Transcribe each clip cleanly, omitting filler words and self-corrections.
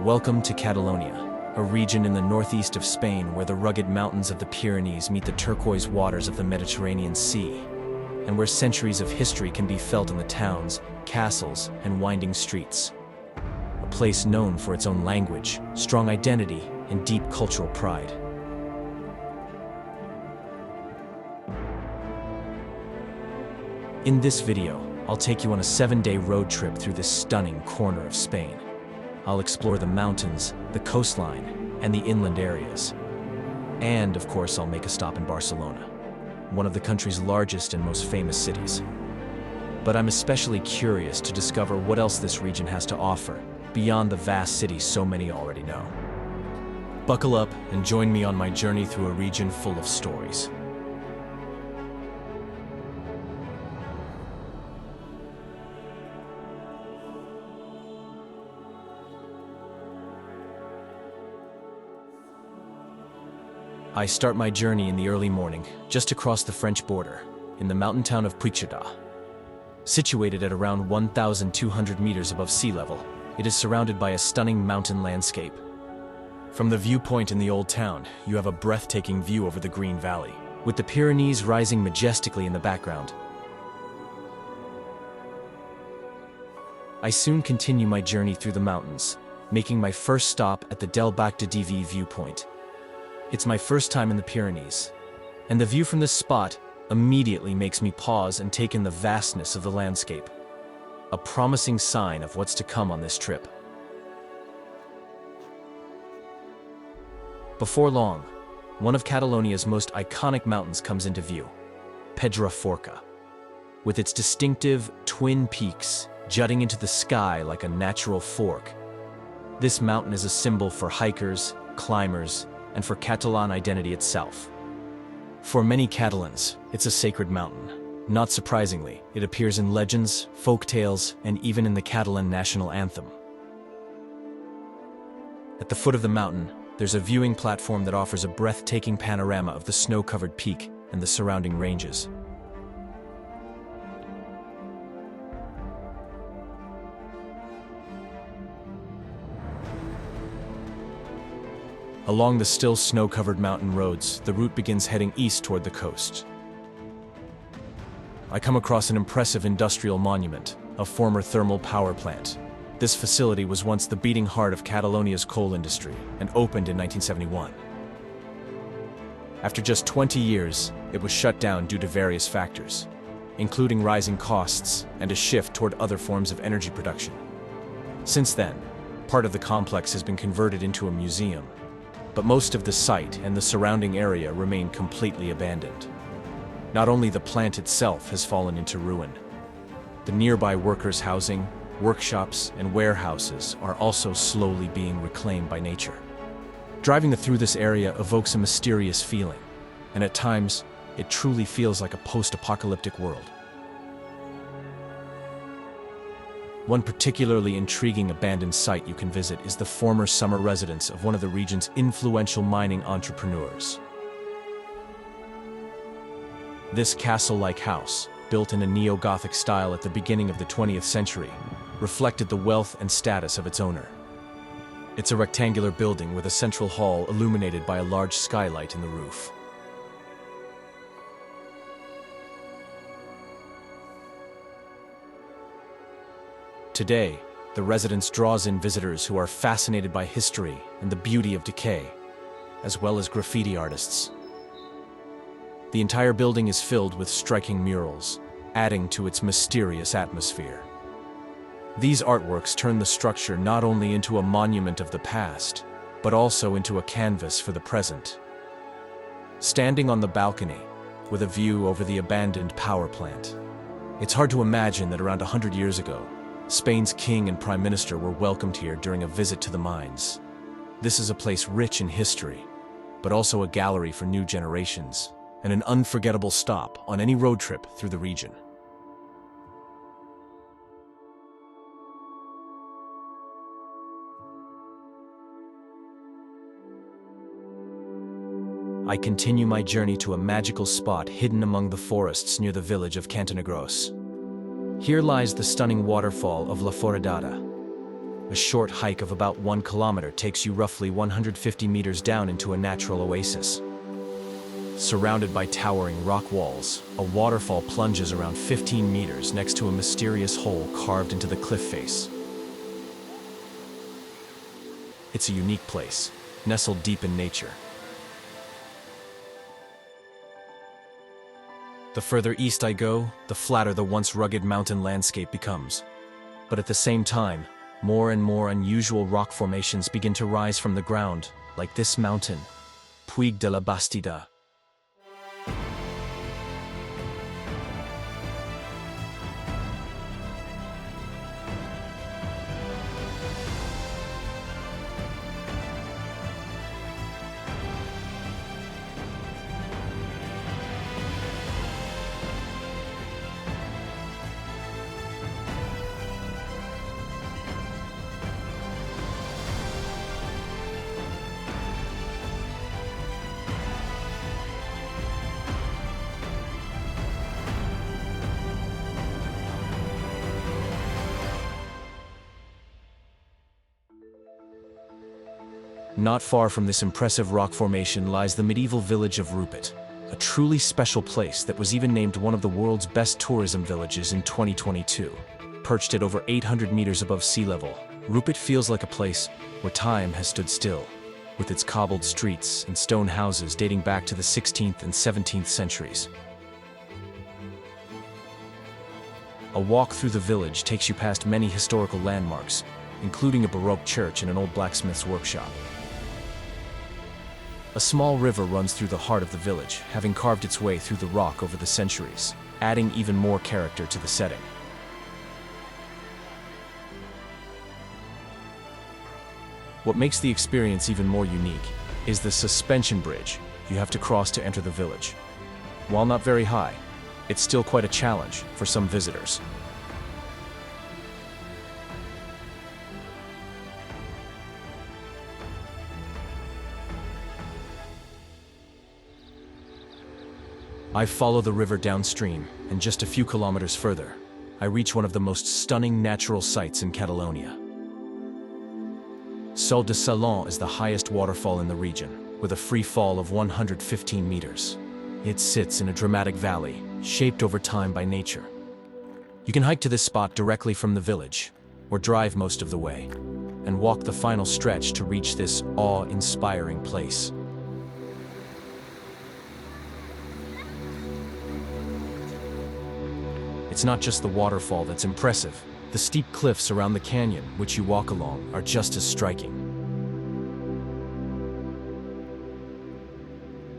Welcome to Catalonia, a region in the northeast of Spain where the rugged mountains of the Pyrenees meet the turquoise waters of the Mediterranean Sea, and where centuries of history can be felt in the towns, castles, and winding streets. A place known for its own language, strong identity, and deep cultural pride. In this video, I'll take you on a 7-day road trip through this stunning corner of Spain. I'll explore the mountains, the coastline, and the inland areas. And, of course, I'll make a stop in Barcelona, one of the country's largest and most famous cities. But I'm especially curious to discover what else this region has to offer, beyond the vast city so many already know. Buckle up and join me on my journey through a region full of stories. I start my journey in the early morning, just across the French border, in the mountain town of Puigcerda. Situated at around 1,200 meters above sea level, it is surrounded by a stunning mountain landscape. From the viewpoint in the old town, you have a breathtaking view over the green valley, with the Pyrenees rising majestically in the background. I soon continue my journey through the mountains, making my first stop at the Del Bac de Divi viewpoint. It's my first time in the Pyrenees, and the view from this spot immediately makes me pause and take in the vastness of the landscape, a promising sign of what's to come on this trip. Before long, one of Catalonia's most iconic mountains comes into view, Pedraforca. With its distinctive twin peaks jutting into the sky like a natural fork, this mountain is a symbol for hikers, climbers, and for Catalan identity itself. For many Catalans, it's a sacred mountain. Not surprisingly, it appears in legends, folk tales, and even in the Catalan national anthem. At the foot of the mountain, there's a viewing platform that offers a breathtaking panorama of the snow-covered peak and the surrounding ranges. Along the still snow-covered mountain roads, the route begins heading east toward the coast. I come across an impressive industrial monument, a former thermal power plant. This facility was once the beating heart of Catalonia's coal industry and opened in 1971. After just 20 years, it was shut down due to various factors, including rising costs and a shift toward other forms of energy production. Since then, part of the complex has been converted into a museum, but most of the site and the surrounding area remain completely abandoned. Not only the plant itself has fallen into ruin, the nearby workers' housing, workshops, and warehouses are also slowly being reclaimed by nature. Driving through this area evokes a mysterious feeling, and at times, it truly feels like a post-apocalyptic world. One particularly intriguing abandoned site you can visit is the former summer residence of one of the region's influential mining entrepreneurs. This castle-like house, built in a neo-Gothic style at the beginning of the 20th century, reflected the wealth and status of its owner. It's a rectangular building with a central hall illuminated by a large skylight in the roof. Today, the residence draws in visitors who are fascinated by history and the beauty of decay, as well as graffiti artists. The entire building is filled with striking murals, adding to its mysterious atmosphere. These artworks turn the structure not only into a monument of the past, but also into a canvas for the present. Standing on the balcony, with a view over the abandoned power plant, it's hard to imagine that around 100 years ago, Spain's king and prime minister were welcomed here during a visit to the mines. This is a place rich in history, but also a gallery for new generations, and an unforgettable stop on any road trip through the region. I continue my journey to a magical spot hidden among the forests near the village of Cantanegros. Here lies the stunning waterfall of La Foradada, A short hike of about 1 kilometer takes you roughly 150 meters down into a natural oasis. Surrounded by towering rock walls, a waterfall plunges around 15 meters next to a mysterious hole carved into the cliff face. It's a unique place, nestled deep in nature. The further east I go, the flatter the once rugged mountain landscape becomes. But at the same time, more and more unusual rock formations begin to rise from the ground, like this mountain, Puig de la Bastida. Not far from this impressive rock formation lies the medieval village of Rupit, a truly special place that was even named one of the world's best tourism villages in 2022. Perched at over 800 meters above sea level, Rupit feels like a place where time has stood still, with its cobbled streets and stone houses dating back to the 16th and 17th centuries. A walk through the village takes you past many historical landmarks, including a Baroque church and an old blacksmith's workshop. A small river runs through the heart of the village, having carved its way through the rock over the centuries, adding even more character to the setting. What makes the experience even more unique is the suspension bridge you have to cross to enter the village. While not very high, it's still quite a challenge for some visitors. I follow the river downstream, and just a few kilometers further, I reach one of the most stunning natural sights in Catalonia. Sol de Salon is the highest waterfall in the region, with a free fall of 115 meters. It sits in a dramatic valley, shaped over time by nature. You can hike to this spot directly from the village, or drive most of the way, and walk the final stretch to reach this awe-inspiring place. It's not just the waterfall that's impressive. The steep cliffs around the canyon, which you walk along, are just as striking.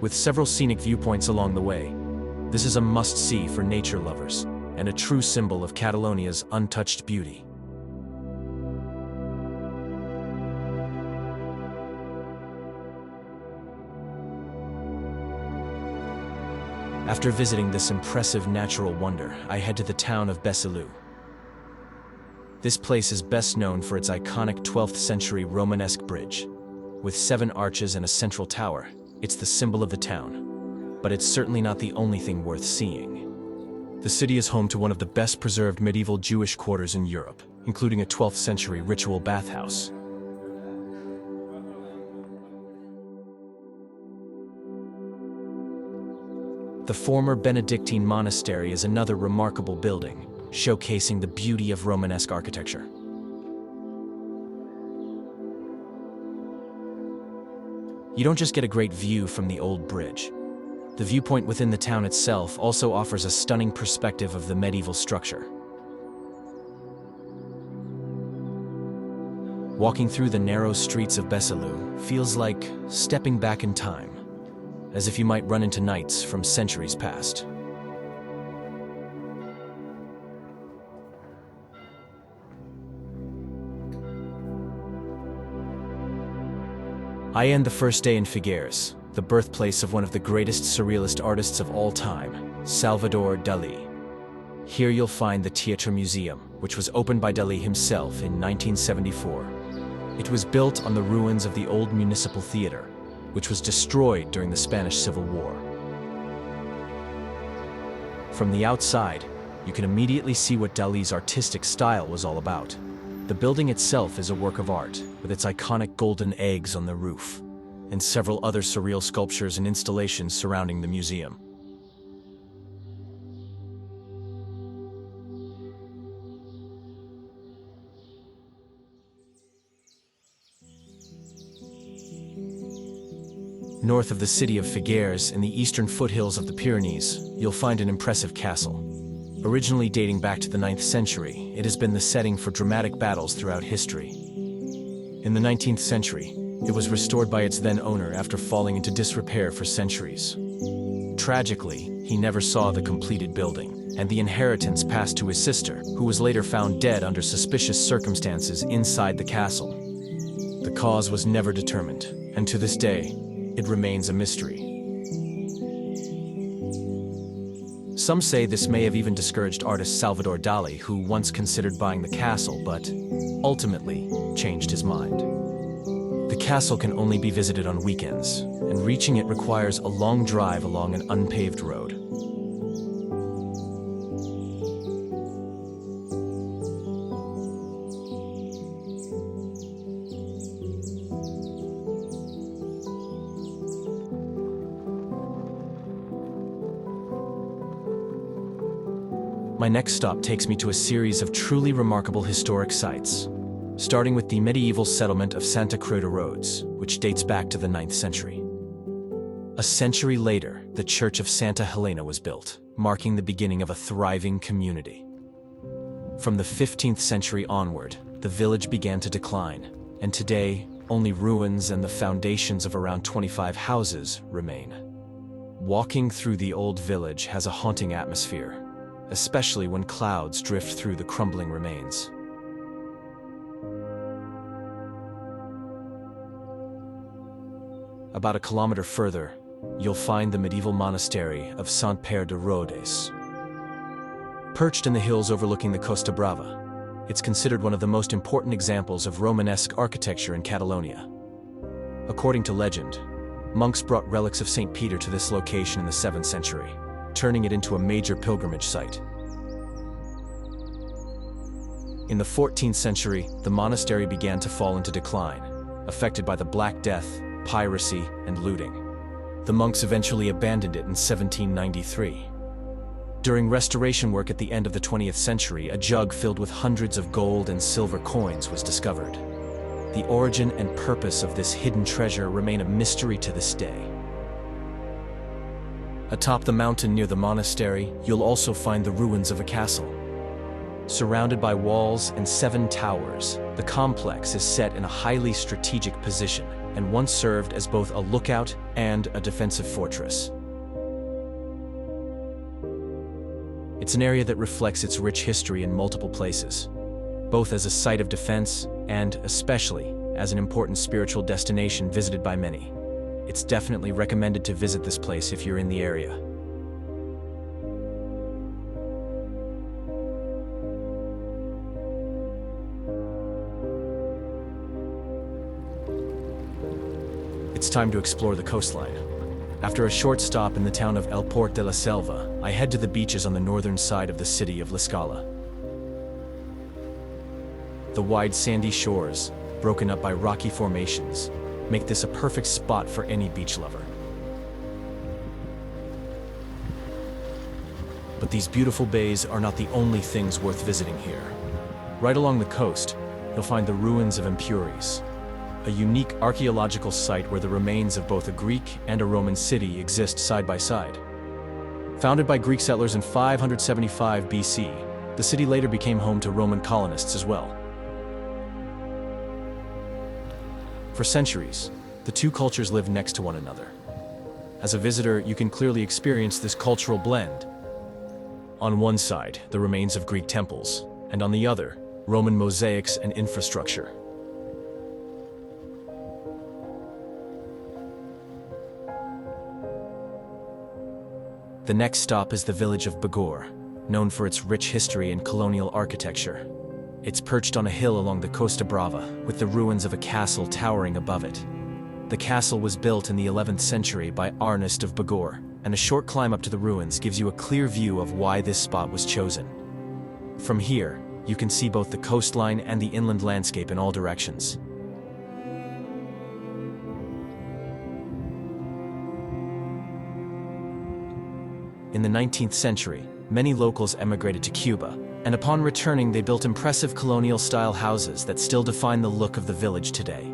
With several scenic viewpoints along the way, this is a must-see for nature lovers, and a true symbol of Catalonia's untouched beauty. After visiting this impressive natural wonder, I head to the town of Besalú. This place is best known for its iconic 12th century Romanesque bridge. With 7 arches and a central tower, it's the symbol of the town. But it's certainly not the only thing worth seeing. The city is home to one of the best preserved medieval Jewish quarters in Europe, including a 12th century ritual bathhouse. The former Benedictine monastery is another remarkable building, showcasing the beauty of Romanesque architecture. You don't just get a great view from the old bridge. The viewpoint within the town itself also offers a stunning perspective of the medieval structure. Walking through the narrow streets of Besalú feels like stepping back in time, as if you might run into knights from centuries past. I end the first day in Figueres, the birthplace of one of the greatest surrealist artists of all time, Salvador Dalí. Here you'll find the Teatre Museum, which was opened by Dalí himself in 1974. It was built on the ruins of the old municipal theater, which was destroyed during the Spanish Civil War. From the outside, you can immediately see what Dalí's artistic style was all about. The building itself is a work of art, with its iconic golden eggs on the roof, and several other surreal sculptures and installations surrounding the museum. North of the city of Figueres, in the eastern foothills of the Pyrenees, you'll find an impressive castle. Originally dating back to the 9th century, it has been the setting for dramatic battles throughout history. In the 19th century, it was restored by its then owner after falling into disrepair for centuries. Tragically, he never saw the completed building, and the inheritance passed to his sister, who was later found dead under suspicious circumstances inside the castle. The cause was never determined, and to this day, it remains a mystery. Some say this may have even discouraged artist Salvador Dali, who once considered buying the castle, but ultimately changed his mind. The castle can only be visited on weekends, and reaching it requires a long drive along an unpaved road. My next stop takes me to a series of truly remarkable historic sites, starting with the medieval settlement of Santa Creu de Rhodes, which dates back to the 9th century. A century later, the Church of Santa Helena was built, marking the beginning of a thriving community. From the 15th century onward, the village began to decline, and today, only ruins and the foundations of around 25 houses remain. Walking through the old village has a haunting atmosphere, especially when clouds drift through the crumbling remains. About a kilometer further, you'll find the medieval monastery of Sant Pere de Rhodes. Perched in the hills overlooking the Costa Brava, it's considered one of the most important examples of Romanesque architecture in Catalonia. According to legend, monks brought relics of St. Peter to this location in the 7th century, turning it into a major pilgrimage site. In the 14th century, the monastery began to fall into decline, affected by the Black Death, piracy, and looting. The monks eventually abandoned it in 1793. During restoration work at the end of the 20th century, a jug filled with hundreds of gold and silver coins was discovered. The origin and purpose of this hidden treasure remain a mystery to this day. Atop the mountain near the monastery, you'll also find the ruins of a castle. Surrounded by walls and 7 towers, the complex is set in a highly strategic position and once served as both a lookout and a defensive fortress. It's an area that reflects its rich history in multiple places, both as a site of defense and, especially, as an important spiritual destination visited by many. It's definitely recommended to visit this place if you're in the area. It's time to explore the coastline. After a short stop in the town of El Port de la Selva, I head to the beaches on the northern side of the city of L'Escala. The wide sandy shores, broken up by rocky formations, make this a perfect spot for any beach lover. But these beautiful bays are not the only things worth visiting here. Right along the coast, you'll find the ruins of Empúries, a unique archaeological site where the remains of both a Greek and a Roman city exist side by side. Founded by Greek settlers in 575 BC, the city later became home to Roman colonists as well. For centuries, the two cultures lived next to one another. As a visitor, you can clearly experience this cultural blend. On one side, the remains of Greek temples, and on the other, Roman mosaics and infrastructure. The next stop is the village of Bigorre, known for its rich history and colonial architecture. It's perched on a hill along the Costa Brava, with the ruins of a castle towering above it. The castle was built in the 11th century by Ernest of Bigorre, and a short climb up to the ruins gives you a clear view of why this spot was chosen. From here, You can see both the coastline and the inland landscape in all directions. In the 19th century, many locals emigrated to Cuba, and upon returning they built impressive colonial-style houses that still define the look of the village today.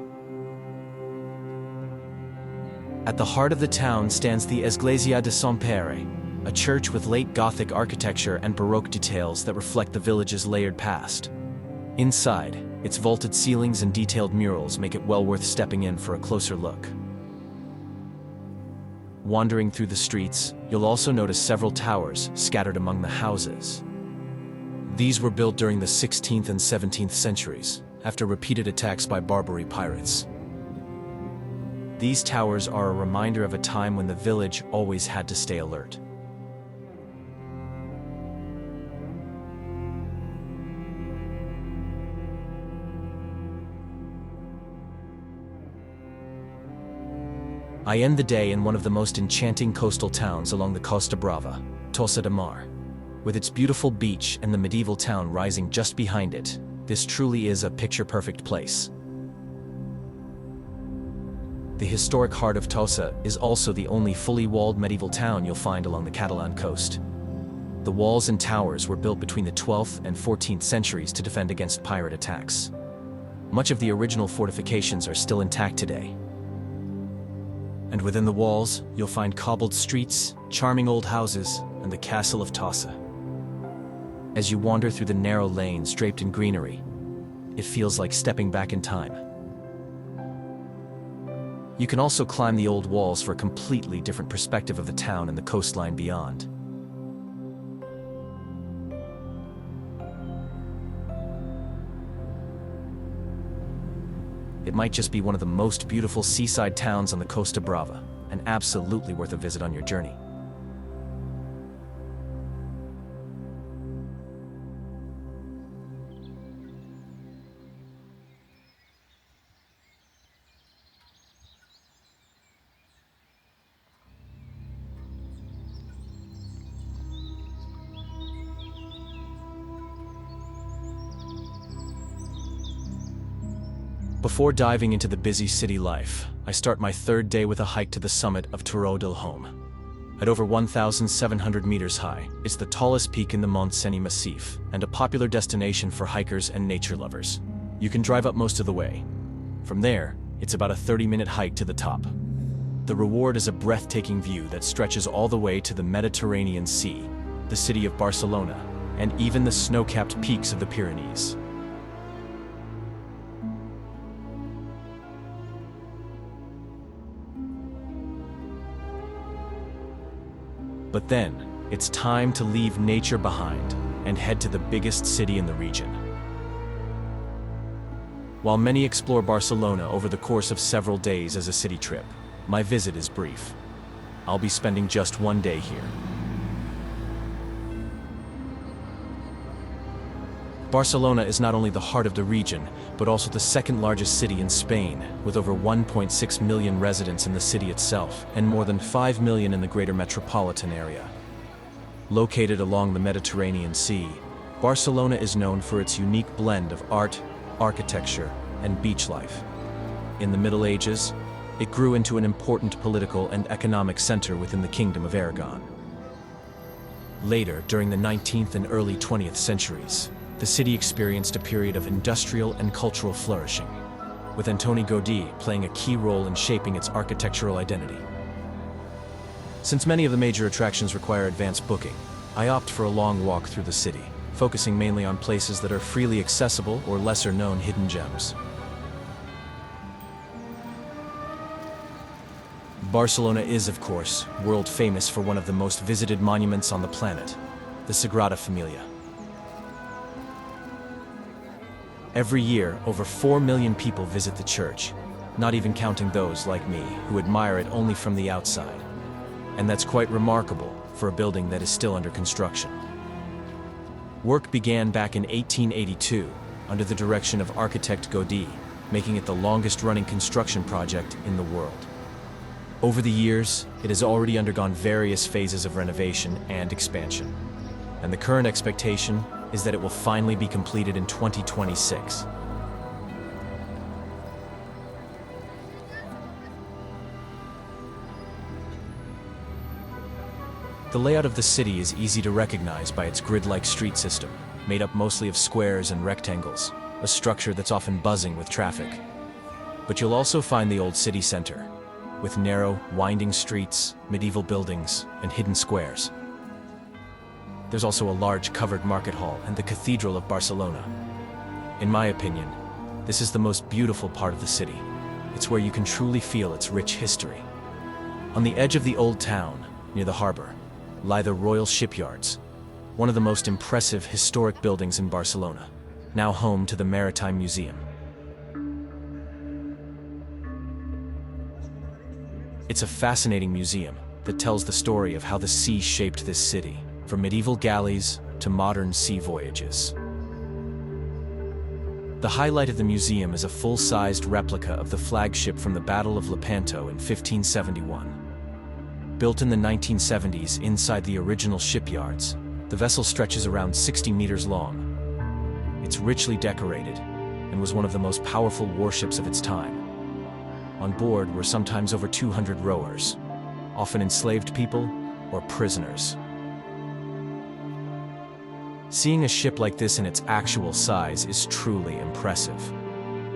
At the heart of the town stands the Església de Sant Pere, a church with late Gothic architecture and Baroque details that reflect the village's layered past. Inside, its vaulted ceilings and detailed murals make it well worth stepping in for a closer look. Wandering through the streets, you'll also notice several towers scattered among the houses. These were built during the 16th and 17th centuries, after repeated attacks by Barbary pirates. These towers are a reminder of a time when the village always had to stay alert. I end the day in one of the most enchanting coastal towns along the Costa Brava, Tossa de Mar. With its beautiful beach and the medieval town rising just behind it, this truly is a picture-perfect place. The historic heart of Tossa is also the only fully walled medieval town you'll find along the Catalan coast. The walls and towers were built between the 12th and 14th centuries to defend against pirate attacks. Much of the original fortifications are still intact today. And within the walls, you'll find cobbled streets, charming old houses, and the castle of Tossa. As you wander through the narrow lanes draped in greenery, it feels like stepping back in time. You can also climb the old walls for a completely different perspective of the town and the coastline beyond. It might just be one of the most beautiful seaside towns on the Costa Brava, and absolutely worth a visit on your journey. Before diving into the busy city life, I start my third day with a hike to the summit of Turó del Home. At over 1,700 meters high, it's the tallest peak in the Montseny Massif, and a popular destination for hikers and nature lovers. You can drive up most of the way. From there, it's about a 30-minute hike to the top. The reward is a breathtaking view that stretches all the way to the Mediterranean Sea, the city of Barcelona, and even the snow-capped peaks of the Pyrenees. But then, it's time to leave nature behind and head to the biggest city in the region. While many explore Barcelona over the course of several days as a city trip, my visit is brief. I'll be spending just one day here. Barcelona is not only the heart of the region, but also the second largest city in Spain, with over 1.6 million residents in the city itself, and more than 5 million in the greater metropolitan area. Located along the Mediterranean Sea, Barcelona is known for its unique blend of art, architecture, and beach life. In the Middle Ages, it grew into an important political and economic center within the Kingdom of Aragon. Later, during the 19th and early 20th centuries, the city experienced a period of industrial and cultural flourishing, with Antoni Gaudí playing a key role in shaping its architectural identity. Since many of the major attractions require advanced booking, I opt for a long walk through the city, focusing mainly on places that are freely accessible or lesser-known hidden gems. Barcelona is, of course, world famous for one of the most visited monuments on the planet, the Sagrada Familia. Every year, over 4 million people visit the church, not even counting those like me who admire it only from the outside. And that's quite remarkable for a building that is still under construction. Work began back in 1882 under the direction of architect Gaudí, making it the longest-running construction project in the world. Over the years, it has already undergone various phases of renovation and expansion, and the current expectation is that it will finally be completed in 2026. The layout of the city is easy to recognize by its grid-like street system, made up mostly of squares and rectangles, a structure that's often buzzing with traffic. But you'll also find the old city center, with narrow, winding streets, medieval buildings, and hidden squares. There's also a large covered market hall and the Cathedral of Barcelona. In my opinion, this is the most beautiful part of the city. It's where you can truly feel its rich history. On the edge of the old town, near the harbor, lie the Royal Shipyards, one of the most impressive historic buildings in Barcelona, now home to the Maritime Museum. It's a fascinating museum that tells the story of how the sea shaped this city, from medieval galleys to modern sea voyages. The highlight of the museum is a full-sized replica of the flagship from the Battle of Lepanto in 1571. Built in the 1970s inside the original shipyards, the vessel stretches around 60 meters long. It's richly decorated and was one of the most powerful warships of its time. On board were sometimes over 200 rowers, often enslaved people or prisoners. Seeing a ship like this in its actual size is truly impressive.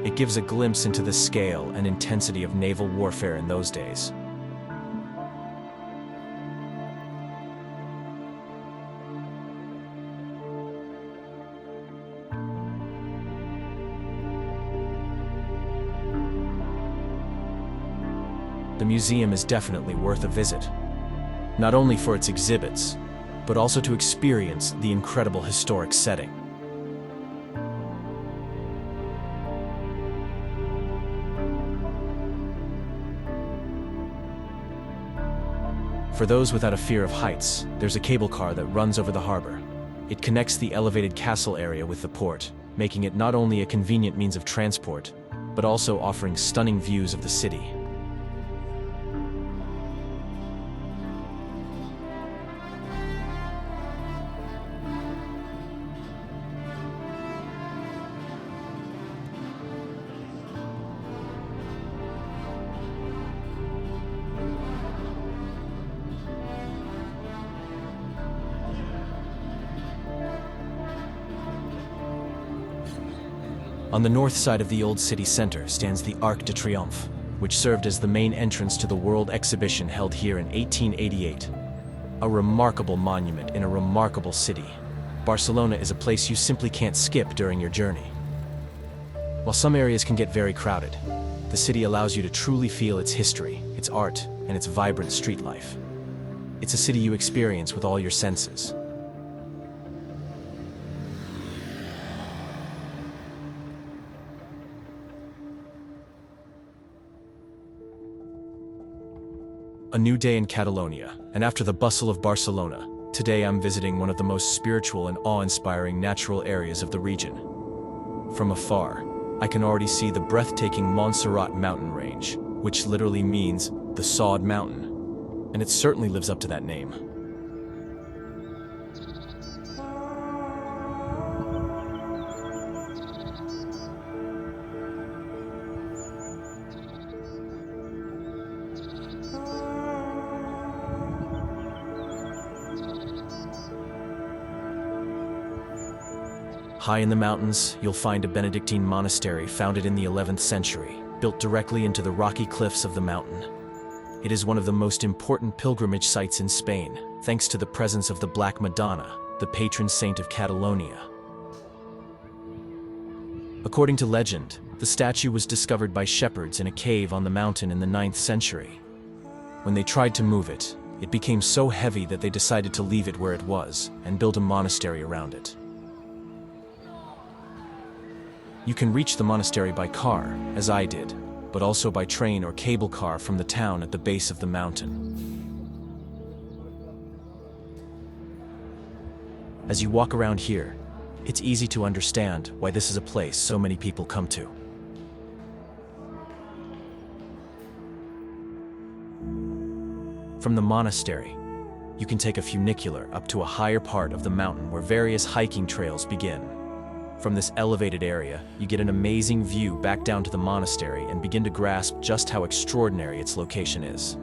It gives a glimpse into the scale and intensity of naval warfare in those days. The museum is definitely worth a visit, not only for its exhibits, but also to experience the incredible historic setting. For those without a fear of heights, there's a cable car that runs over the harbor. It connects the elevated castle area with the port, making it not only a convenient means of transport, but also offering stunning views of the city. On the north side of the old city center stands the Arc de Triomphe, which served as the main entrance to the World Exhibition held here in 1888. A remarkable monument in a remarkable city. Barcelona is a place you simply can't skip during your journey. While some areas can get very crowded, the city allows you to truly feel its history, its art, and its vibrant street life. It's a city you experience with all your senses. A new day in Catalonia, and after the bustle of Barcelona, today I'm visiting one of the most spiritual and awe-inspiring natural areas of the region. From afar, I can already see the breathtaking Montserrat mountain range, which literally means the Sawed Mountain, and it certainly lives up to that name. High in the mountains, you'll find a Benedictine monastery founded in the 11th century, built directly into the rocky cliffs of the mountain. It is one of the most important pilgrimage sites in Spain, thanks to the presence of the Black Madonna, the patron saint of Catalonia. According to legend, the statue was discovered by shepherds in a cave on the mountain in the 9th century. When they tried to move it, it became so heavy that they decided to leave it where it was and build a monastery around it. You can reach the monastery by car, as I did, but also by train or cable car from the town at the base of the mountain. As you walk around here, it's easy to understand why this is a place so many people come to. From the monastery, you can take a funicular up to a higher part of the mountain where various hiking trails begin. From this elevated area, you get an amazing view back down to the monastery and begin to grasp just how extraordinary its location is.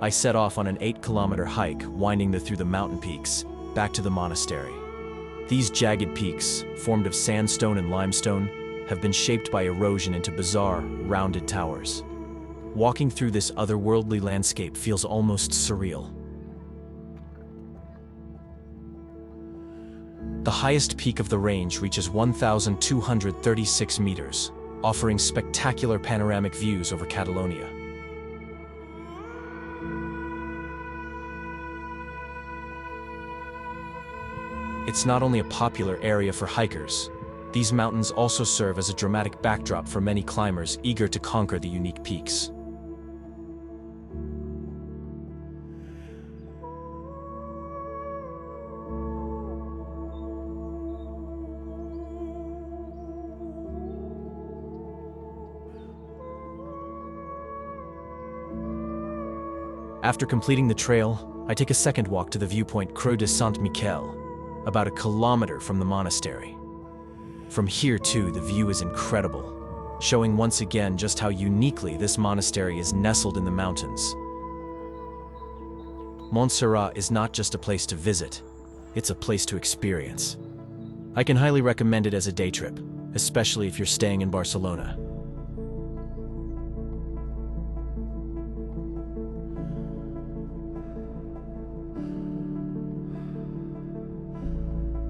I set off on an 8-kilometer hike winding through the mountain peaks, back to the monastery. These jagged peaks, formed of sandstone and limestone, have been shaped by erosion into bizarre, rounded towers. Walking through this otherworldly landscape feels almost surreal. The highest peak of the range reaches 1,236 meters, offering spectacular panoramic views over Catalonia. It's not only a popular area for hikers, these mountains also serve as a dramatic backdrop for many climbers eager to conquer the unique peaks. After completing the trail, I take a second walk to the viewpoint Creux de Saint-Michel, about a kilometer from the monastery. From here too, the view is incredible, showing once again just how uniquely this monastery is nestled in the mountains. Montserrat is not just a place to visit, it's a place to experience. I can highly recommend it as a day trip, especially if you're staying in Barcelona.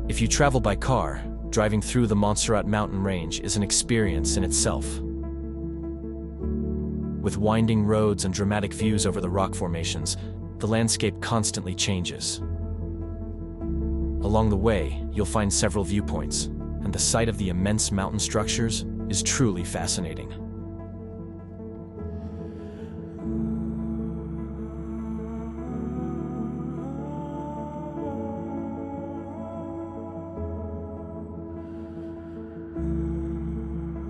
If you travel by car, driving through the Montserrat mountain range is an experience in itself. With winding roads and dramatic views over the rock formations, the landscape constantly changes. Along the way, you'll find several viewpoints, and the sight of the immense mountain structures is truly fascinating.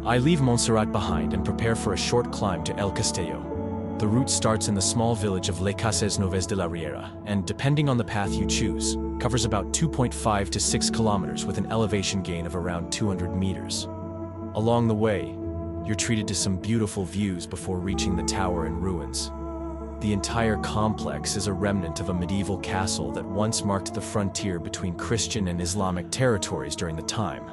I leave Montserrat behind and prepare for a short climb to El Castelló. The route starts in the small village of Les Cases Noves de la Riera, and depending on the path you choose, covers about 2.5 to 6 kilometers with an elevation gain of around 200 meters. Along the way, you're treated to some beautiful views before reaching the tower in ruins. The entire complex is a remnant of a medieval castle that once marked the frontier between Christian and Islamic territories during the time.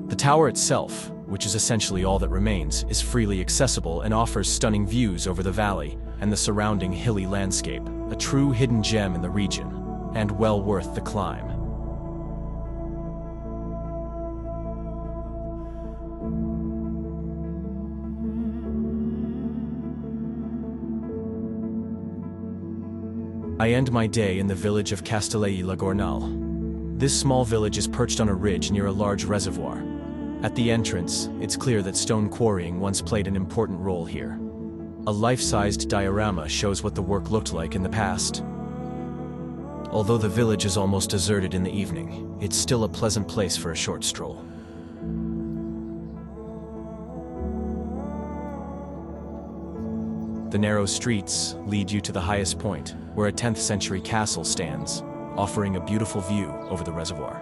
The tower itself, which is essentially all that remains, is freely accessible and offers stunning views over the valley and the surrounding hilly landscape, a true hidden gem in the region, and well worth the climb. I end my day in the village of Castellet-la-Gornal. This small village is perched on a ridge near a large reservoir. At the entrance, it's clear that stone quarrying once played an important role here. A life-sized diorama shows what the work looked like in the past. Although the village is almost deserted in the evening, it's still a pleasant place for a short stroll. The narrow streets lead you to the highest point, where a 10th century castle stands, offering a beautiful view over the reservoir.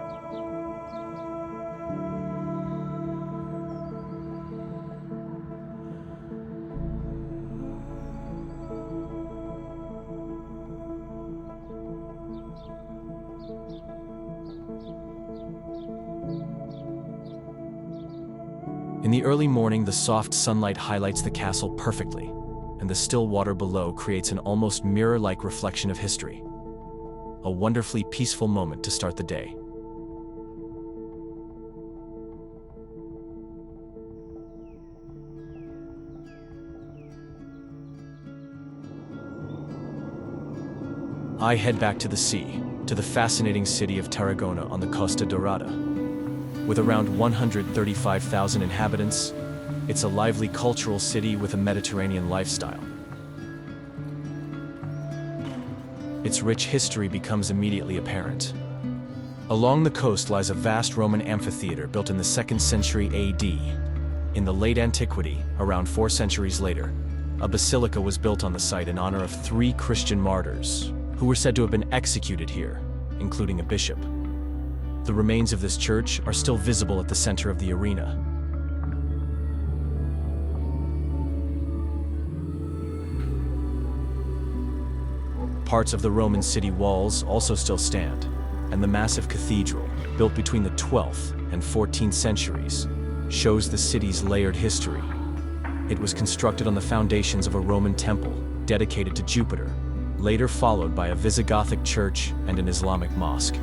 In the early morning, the soft sunlight highlights the castle perfectly, and the still water below creates an almost mirror-like reflection of history. A wonderfully peaceful moment to start the day. I head back to the sea, to the fascinating city of Tarragona on the Costa Dorada. With around 135,000 inhabitants, it's a lively cultural city with a Mediterranean lifestyle. Its rich history becomes immediately apparent. Along the coast lies a vast Roman amphitheater built in the 2nd century AD. In the late antiquity, around 4 centuries later, a basilica was built on the site in honor of 3 Christian martyrs, who were said to have been executed here, including a bishop. The remains of this church are still visible at the center of the arena. Parts of the Roman city walls also still stand, and the massive cathedral, built between the 12th and 14th centuries, shows the city's layered history. It was constructed on the foundations of a Roman temple dedicated to Jupiter, later followed by a Visigothic church and an Islamic mosque.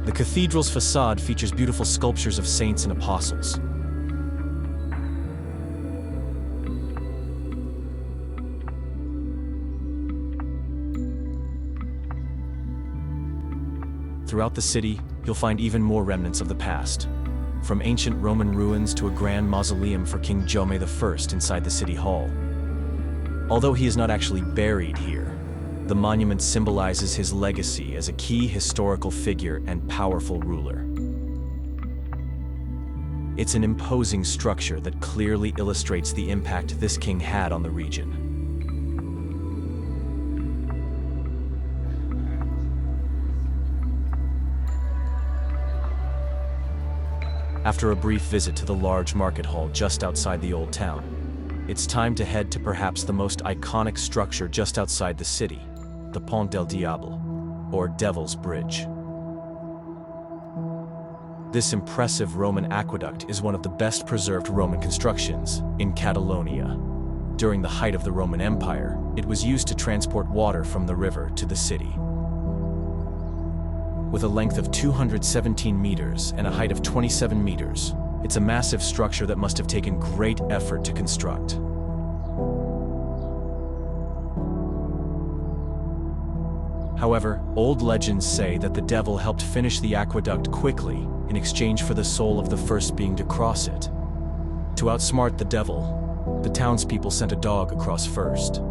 The cathedral's facade features beautiful sculptures of saints and apostles. Throughout the city, you'll find even more remnants of the past. From ancient Roman ruins to a grand mausoleum for King Jome I inside the city hall. Although he is not actually buried here, the monument symbolizes his legacy as a key historical figure and powerful ruler. It's an imposing structure that clearly illustrates the impact this king had on the region. After a brief visit to the large market hall just outside the old town, it's time to head to perhaps the most iconic structure just outside the city, the Pont del Diable, or Devil's Bridge. This impressive Roman aqueduct is one of the best preserved Roman constructions in Catalonia. During the height of the Roman Empire, it was used to transport water from the river to the city. With a length of 217 meters and a height of 27 meters, it's a massive structure that must have taken great effort to construct. However, old legends say that the devil helped finish the aqueduct quickly in exchange for the soul of the first being to cross it. To outsmart the devil, the townspeople sent a dog across first.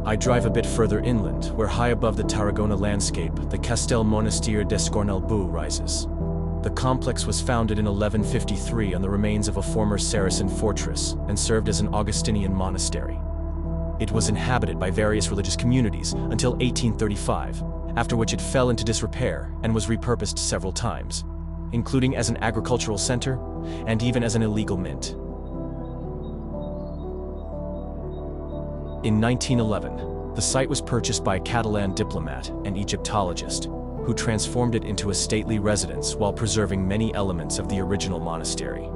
I drive a bit further inland, where high above the Tarragona landscape, the Castell Monestir del Mu rises. The complex was founded in 1153 on the remains of a former Saracen fortress and served as an Augustinian monastery. It was inhabited by various religious communities until 1835, after which it fell into disrepair and was repurposed several times, including as an agricultural center and even as an illegal mint. In 1911, the site was purchased by a Catalan diplomat and Egyptologist, who transformed it into a stately residence while preserving many elements of the original monastery.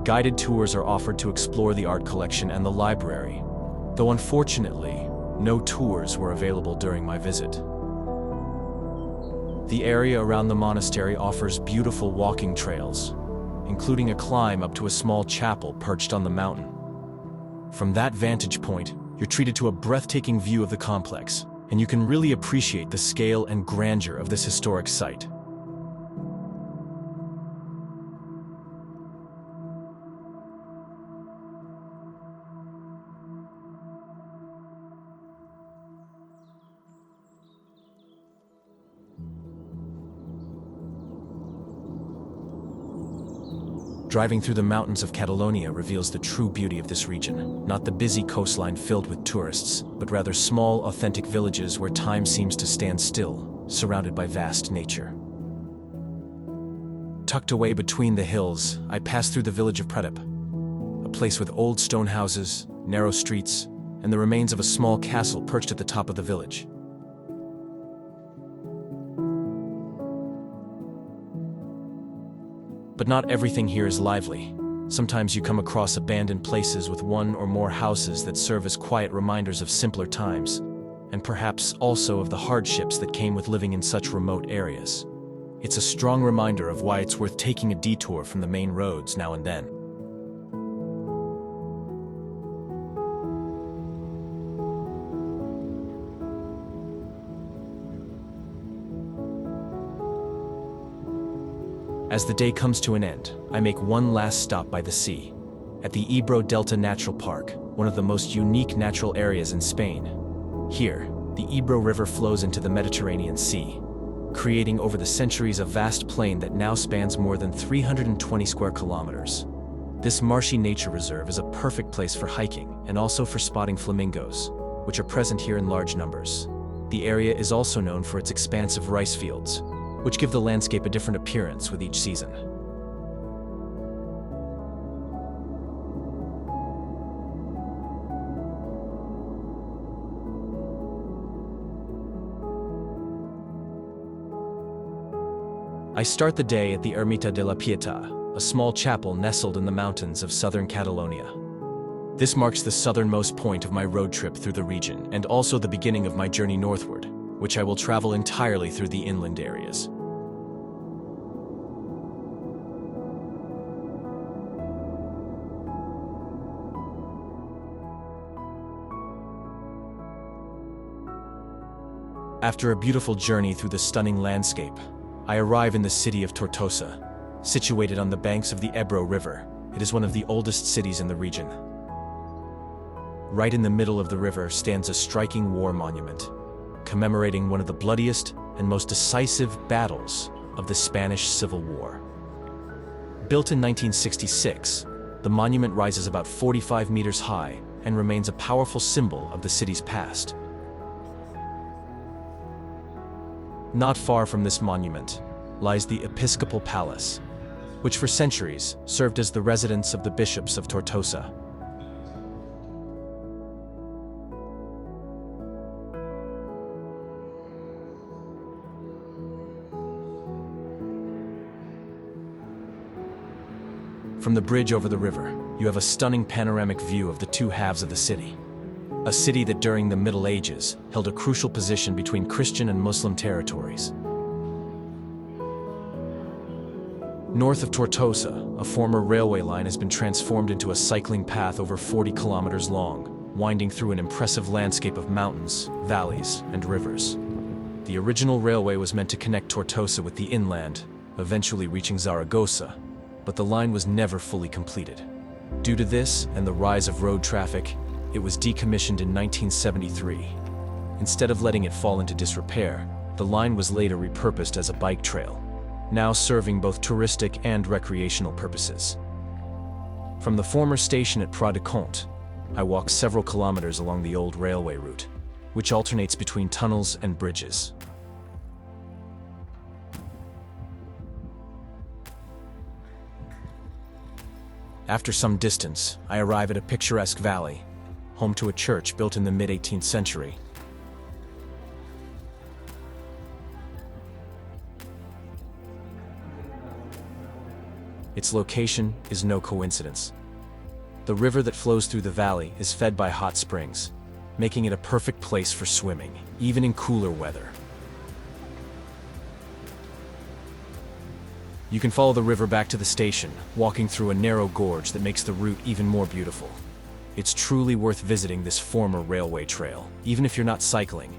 Guided tours are offered to explore the art collection and the library, though unfortunately, no tours were available during my visit. The area around the monastery offers beautiful walking trails, including a climb up to a small chapel perched on the mountain. From that vantage point, you're treated to a breathtaking view of the complex, and you can really appreciate the scale and grandeur of this historic site. Driving through the mountains of Catalonia reveals the true beauty of this region, not the busy coastline filled with tourists, but rather small, authentic villages where time seems to stand still, surrounded by vast nature. Tucked away between the hills, I pass through the village of Pere, a place with old stone houses, narrow streets, and the remains of a small castle perched at the top of the village. But not everything here is lively. Sometimes you come across abandoned places with one or more houses that serve as quiet reminders of simpler times, and perhaps also of the hardships that came with living in such remote areas. It's a strong reminder of why it's worth taking a detour from the main roads now and then. As the day comes to an end, I make one last stop by the sea, at the Ebro Delta Natural Park, one of the most unique natural areas in Spain. Here, the Ebro River flows into the Mediterranean Sea, creating over the centuries a vast plain that now spans more than 320 square kilometers. This marshy nature reserve is a perfect place for hiking and also for spotting flamingos, which are present here in large numbers. The area is also known for its expansive rice fields, which give the landscape a different appearance with each season. I start the day at the Ermita de la Pietà, a small chapel nestled in the mountains of southern Catalonia. This marks the southernmost point of my road trip through the region and also the beginning of my journey northward, which I will travel entirely through the inland areas. After a beautiful journey through the stunning landscape, I arrive in the city of Tortosa, situated on the banks of the Ebro River. It is one of the oldest cities in the region. Right in the middle of the river stands a striking war monument, commemorating one of the bloodiest and most decisive battles of the Spanish Civil War. Built in 1966, the monument rises about 45 meters high and remains a powerful symbol of the city's past. Not far from this monument lies the Episcopal Palace, which for centuries served as the residence of the bishops of Tortosa. From the bridge over the river, you have a stunning panoramic view of the two halves of the city. A city that during the Middle Ages held a crucial position between Christian and Muslim territories. North of Tortosa, a former railway line has been transformed into a cycling path over 40 kilometers long, winding through an impressive landscape of mountains, valleys, and rivers. The original railway was meant to connect Tortosa with the inland, eventually reaching Zaragoza, but the line was never fully completed. Due to this and the rise of road traffic, it was decommissioned in 1973. Instead of letting it fall into disrepair, the line was later repurposed as a bike trail, now serving both touristic and recreational purposes. From the former station at Prat de Comte, I walk several kilometers along the old railway route, which alternates between tunnels and bridges. After some distance, I arrive at a picturesque valley, home to a church built in the mid-18th century. Its location is no coincidence. The river that flows through the valley is fed by hot springs, making it a perfect place for swimming, even in cooler weather. You can follow the river back to the station, walking through a narrow gorge that makes the route even more beautiful. It's truly worth visiting this former railway trail, even if you're not cycling.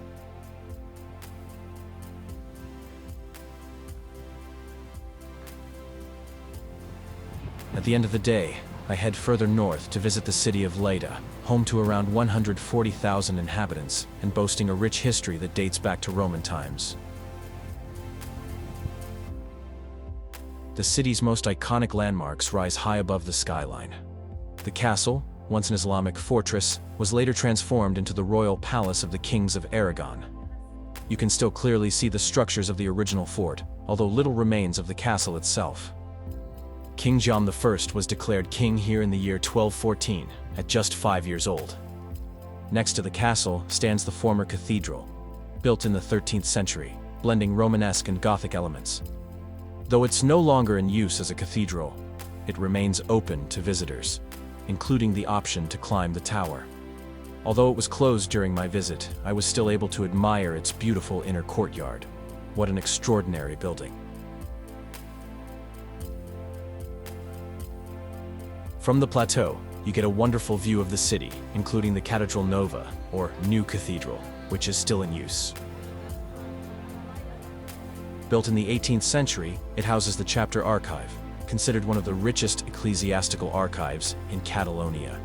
At the end of the day, I head further north to visit the city of Lleida, home to around 140,000 inhabitants and boasting a rich history that dates back to Roman times. The city's most iconic landmarks rise high above the skyline. The castle, once an Islamic fortress, was later transformed into the royal palace of the kings of Aragon. You can still clearly see the structures of the original fort, although little remains of the castle itself. King John I was declared king here in the year 1214, at just 5 years old. Next to the castle stands the former cathedral, built in the 13th century, blending Romanesque and Gothic elements. Though it's no longer in use as a cathedral, it remains open to visitors, including the option to climb the tower. Although it was closed during my visit, I was still able to admire its beautiful inner courtyard. What an extraordinary building. From the plateau, you get a wonderful view of the city, including the Catedral Nova, or New Cathedral, which is still in use. Built in the 18th century, it houses the chapter archive, considered one of the richest ecclesiastical archives in Catalonia.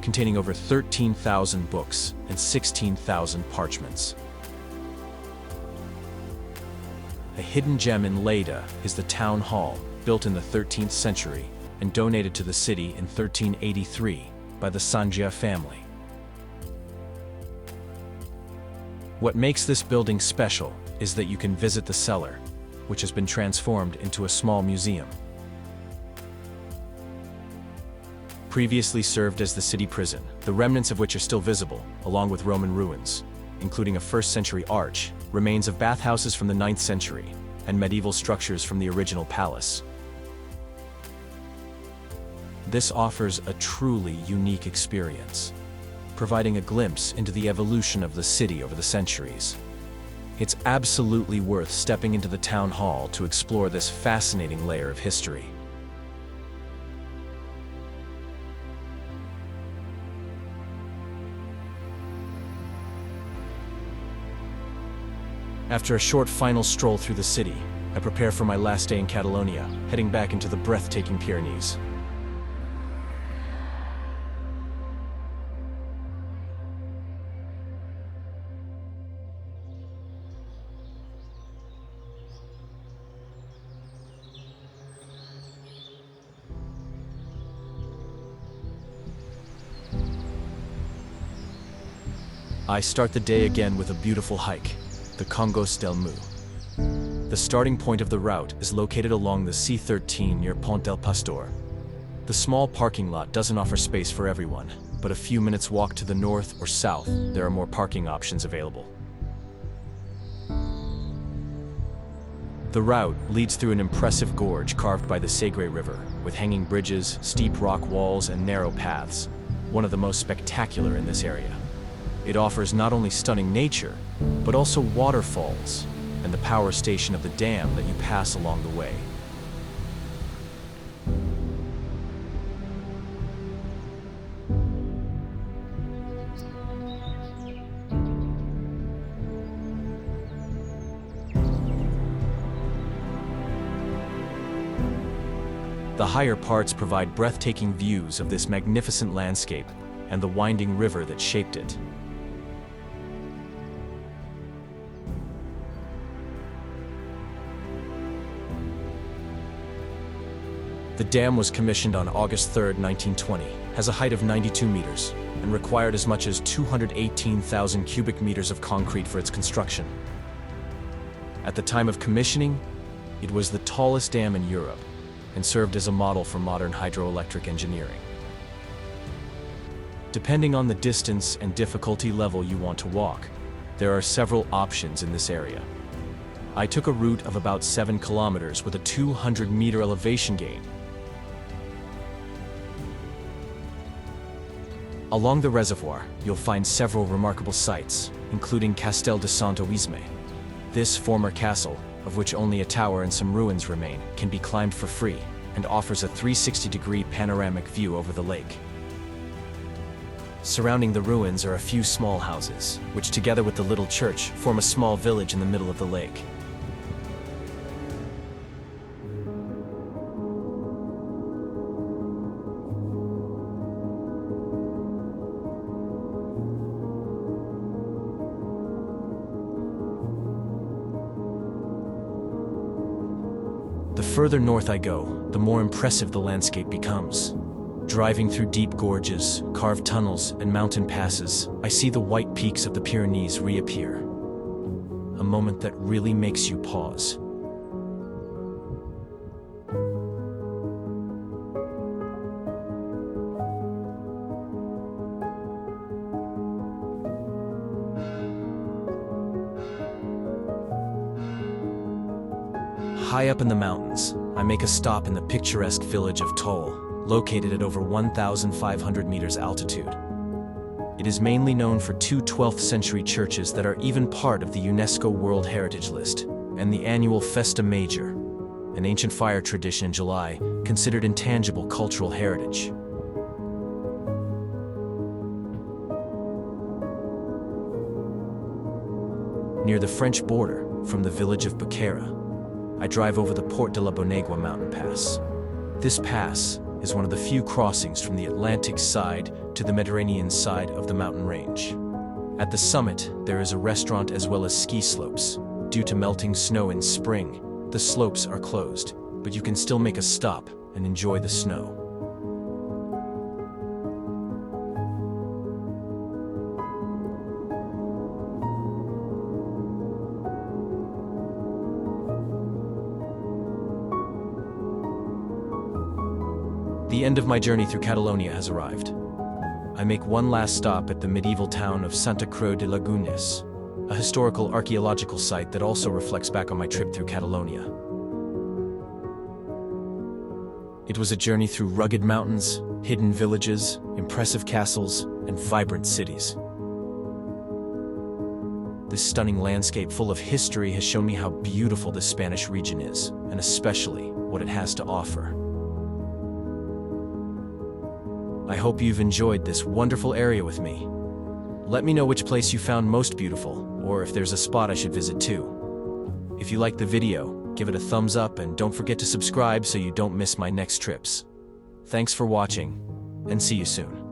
containing over 13,000 books and 16,000 parchments. A hidden gem in Lleida is the town hall, built in the 13th century and donated to the city in 1383 by the Sant family. What makes this building special is that you can visit the cellar, which has been transformed into a small museum. Previously served as the city prison, the remnants of which are still visible, along with Roman ruins, including a 1st century arch, remains of bathhouses from the 9th century, and medieval structures from the original palace. This offers a truly unique experience, providing a glimpse into the evolution of the city over the centuries. It's absolutely worth stepping into the town hall to explore this fascinating layer of history. After a short final stroll through the city, I prepare for my last day in Catalonia, heading back into the breathtaking Pyrenees. I start the day again with a beautiful hike, the Congost del Mu. The starting point of the route is located along the C13 near Pont del Pastor. The small parking lot doesn't offer space for everyone, but a few minutes walk to the north or south, there are more parking options available. The route leads through an impressive gorge carved by the Segre River, with hanging bridges, steep rock walls, and narrow paths, one of the most spectacular in this area. It offers not only stunning nature, but also waterfalls and the power station of the dam that you pass along the way. The higher parts provide breathtaking views of this magnificent landscape and the winding river that shaped it. The dam was commissioned on August 3, 1920, has a height of 92 meters, and required as much as 218,000 cubic meters of concrete for its construction. At the time of commissioning, it was the tallest dam in Europe, and served as a model for modern hydroelectric engineering. Depending on the distance and difficulty level you want to walk, there are several options in this area. I took a route of about 7 kilometers with a 200-meter elevation gain. Along the reservoir, you'll find several remarkable sites, including Castell de Sant Monestir. This former castle, of which only a tower and some ruins remain, can be climbed for free and offers a 360-degree panoramic view over the lake. Surrounding the ruins are a few small houses, which together with the little church form a small village in the middle of the lake. The further north I go, the more impressive the landscape becomes. Driving through deep gorges, carved tunnels, and mountain passes, I see the white peaks of the Pyrenees reappear. A moment that really makes you pause. High up in the mountains, I make a stop in the picturesque village of Taüll, located at over 1,500 meters altitude. It is mainly known for two 12th century churches that are even part of the UNESCO World Heritage List, and the annual Festa Major, an ancient fire tradition in July, considered intangible cultural heritage. Near the French border, from the village of Pere, I drive over the Port de la Bonaigua mountain pass. This pass is one of the few crossings from the Atlantic side to the Mediterranean side of the mountain range. At the summit, there is a restaurant as well as ski slopes. Due to melting snow in spring, the slopes are closed, but you can still make a stop and enjoy the snow. The end of my journey through Catalonia has arrived. I make one last stop at the medieval town of Santa Creu de Lagunes, a historical archaeological site that also reflects back on my trip through Catalonia. It was a journey through rugged mountains, hidden villages, impressive castles, and vibrant cities. This stunning landscape full of history has shown me how beautiful this Spanish region is, and especially what it has to offer. I hope you've enjoyed this wonderful area with me. Let me know which place you found most beautiful, or if there's a spot I should visit too. If you liked the video, give it a thumbs up and don't forget to subscribe so you don't miss my next trips. Thanks for watching, and see you soon.